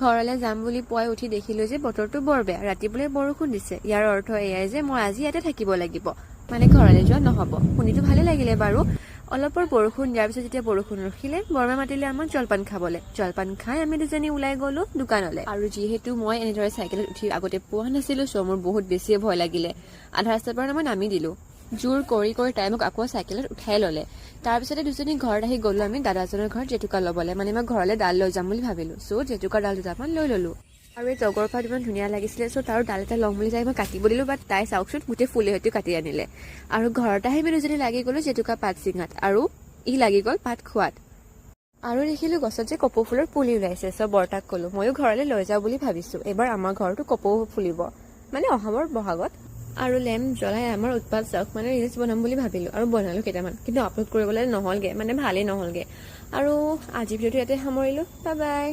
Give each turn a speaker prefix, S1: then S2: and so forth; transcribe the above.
S1: ঘৰলৈ যাম বুলি পুৱাই উঠি দেখিলো যে বতৰটো বৰ বেয়া, ৰাতি বোলে বৰষুণ দিছে। ইয়াৰ অৰ্থ এয়াই যে মই আজি ইয়াতে থাকিব লাগিব, মানে ঘৰলৈ যোৱা নহ'ব। শুনিতো ভালে লাগিলে বাৰু। অলপৰ বৰষুণ দিয়াৰ পিছত যেতিয়া বৰষুণ ৰখিলে, বৰমা মাতিলে আমাক জলপান খাবলৈ। জলপান খাই আমি দুজনী ওলাই গলো দোকানলৈ। আৰু যিহেতু মই এনেদৰে চাইকেলত উঠি আগতে পোৱা নাছিলো, চ' মোৰ বহুত বেছিয়ে ভয় লাগিলে। আধা ৰাস্তাৰ পৰা মই নামি দিলো। জোৰ কৰি তাই মোক আকৌ চাইকেলত উঠাই ললে। তাৰপিছতে দুজনী ঘৰত আহি গলো আমি দাদাজনৰ ঘৰত জেতুকা ল'বলৈ। মানে মই ঘৰলৈ ডাল লৈ যাম বুলি ভাবিলো, চ' জেতুকাৰ ডাল দুটামান লৈ ললো। আৰু এই তগৰ পাত ইমান ধুনীয়া লাগিছিলে, চ' তাৰো ডাল এটা ল'ম বুলি যাই মই কাটিব দিলো, বাট তাই চাওকচোন গোটেই ফুলে সৈতে কাটি আনিলে। আৰু ঘৰত আহি আমি দুজনী লাগি গলো জেতুকা পাত ছিঙাত, আৰু ই লাগি গল পাত খোৱাত। আৰু দেখিলো গছত যে কপৌ ফুলৰ পুলি ওলাইছে, চ' বৰ্তাক কলো ময়ো ঘৰলৈ লৈ যাওঁ বুলি ভাবিছো। এবাৰ আমাৰ ঘৰতো কপৌ ফুলিব, মানে অহাবাৰ বহাগত। আৰু লেম্প জ্বলাই আমাৰ উৎপাত চাওক, মানে ৰিলচ বনাম বুলি ভাবিলো আৰু বনালো কেইটামান, কিন্তু আপলোড কৰিবলৈ নহলগে, মানে ভালেই নহলগে। আৰু আজি ভিডিঅ'টো ইয়াতে সামৰিলো। Bye bye.